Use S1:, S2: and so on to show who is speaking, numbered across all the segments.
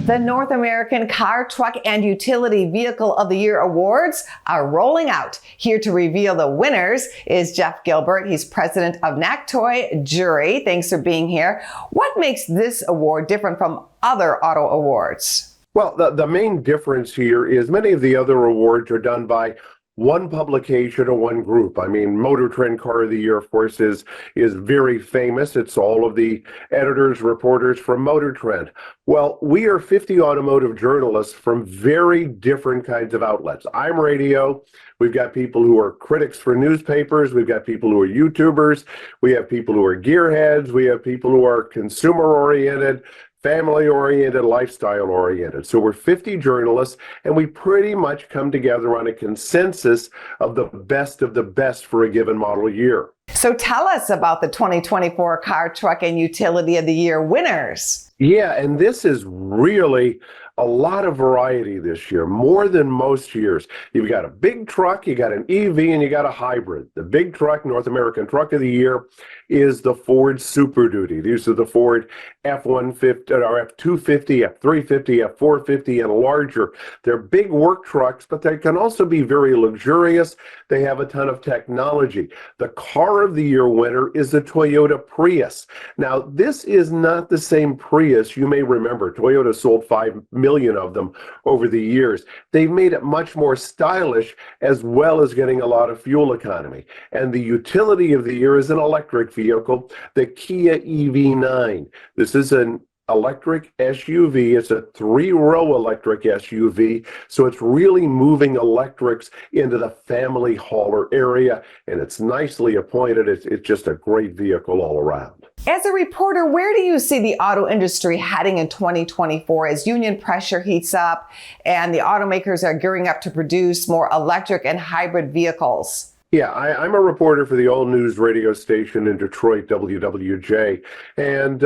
S1: The North American Car, Truck, and Utility Vehicle of the Year awards are rolling out. Here to reveal the winners is Jeff Gilbert. He's president of Nactoy Jury. Thanks for being here. What makes this award different from other auto awards?
S2: Well, the main difference here is many of the other awards are done by one publication or one group. I mean, Motor Trend Car of the Year, of course, is very famous. It's all of the editors, reporters from Motor Trend. Well, we are 50 automotive journalists from very different kinds of outlets. I'm radio. We've got people who are critics for newspapers. We've got people who are YouTubers. We have people who are gearheads. We have people who are consumer-oriented, family-oriented, lifestyle-oriented. So we're 50 journalists, and we pretty much come together on a consensus of the best for a given model year.
S1: So tell us about the 2024 Car, Truck, and Utility of the Year winners.
S2: Yeah, and this is really a lot of variety this year, more than most years. You've got a big truck, you got an EV, and you got a hybrid. The big truck, North American Truck of the Year, is the Ford Super Duty. These are the Ford F-150, or F-250, F-350, F-450, and larger. They're big work trucks, but they can also be very luxurious. They have a ton of technology. The Car of the Year winner is the Toyota Prius. Now, this is not the same Prius you may remember. Toyota sold 5 million of them over the years. They've made it much more stylish, as well as getting a lot of fuel economy. And the Utility of the Year is an electric vehicle, the Kia EV9. This is an electric SUV. It's a 3-row electric SUV, so it's really moving electrics into the family hauler area, and it's nicely appointed. It's just a great vehicle all around.
S1: As a reporter, where do you see the auto industry heading in 2024 as union pressure heats up and the automakers are gearing up to produce more electric and hybrid vehicles?
S2: Yeah, I'm a reporter for the all-news radio station in Detroit, WWJ. And,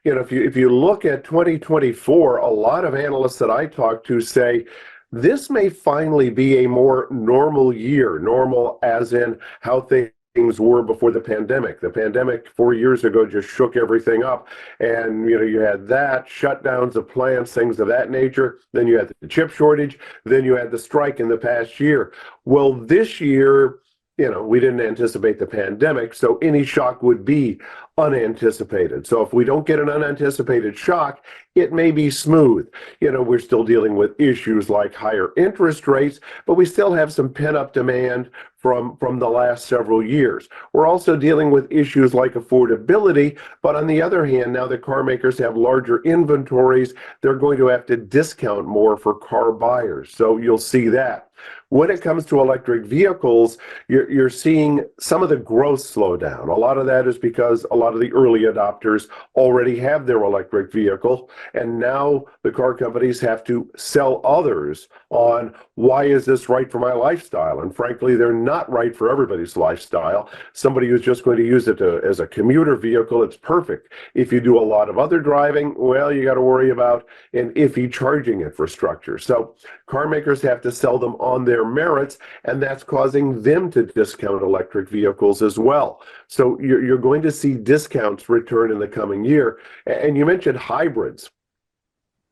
S2: if you look at 2024, a lot of analysts that I talk to say this may finally be a more normal year, normal as in how things were before the pandemic. The pandemic 4 years ago just shook everything up. And, you had that, shutdowns of plants, things of that nature. Then you had the chip shortage. Then you had the strike in the past year. Well, this year, we didn't anticipate the pandemic, so any shock would be unanticipated. So if we don't get an unanticipated shock, it may be smooth. We're still dealing with issues like higher interest rates, but we still have some pent-up demand from the last several years. We're also dealing with issues like affordability, but on the other hand, now that car makers have larger inventories, they're going to have to discount more for car buyers. So you'll see that. When it comes to electric vehicles, you're seeing some of the growth slow down. A lot of that is because a lot of the early adopters already have their electric vehicle, and now the car companies have to sell others on why is this right for my lifestyle? And frankly, they're not right for everybody's lifestyle. Somebody who's just going to use it as a commuter vehicle, it's perfect. If you do a lot of other driving, well, you got to worry about an iffy charging infrastructure. So car makers have to sell them on their merits, and that's causing them to discount electric vehicles as well. So you're going to see discounts return in the coming year. And you mentioned hybrids.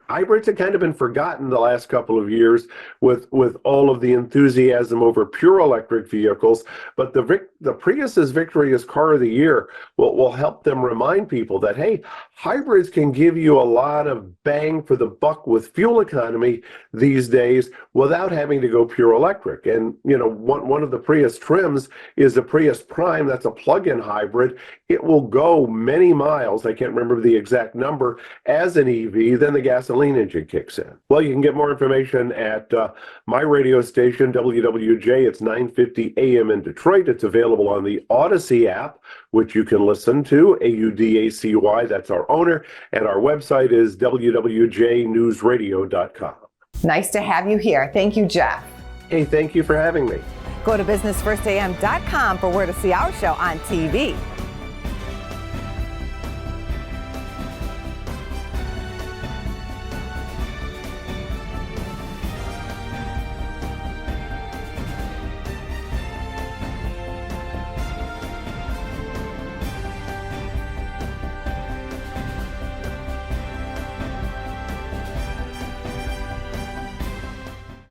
S2: Hybrids have kind of been forgotten the last couple of years with all of the enthusiasm over pure electric vehicles, but the Prius's victory as Car of the Year will help them remind people that, hey, hybrids can give you a lot of bang for the buck with fuel economy these days without having to go pure electric. And, one of the Prius trims is the Prius Prime. That's a plug-in hybrid. It will go many miles, I can't remember the exact number, as an EV, then the gasoline engine kicks in. Well, you can get more information at my radio station, WWJ. It's 9:50 a.m. in Detroit. It's available on the Odyssey app, which you can listen to, AUDACY. That's our owner. And our website is wwjnewsradio.com.
S1: Nice to have you here. Thank you, Jeff.
S2: Hey, thank you for having me.
S1: Go to businessfirstam.com for where to see our show on TV.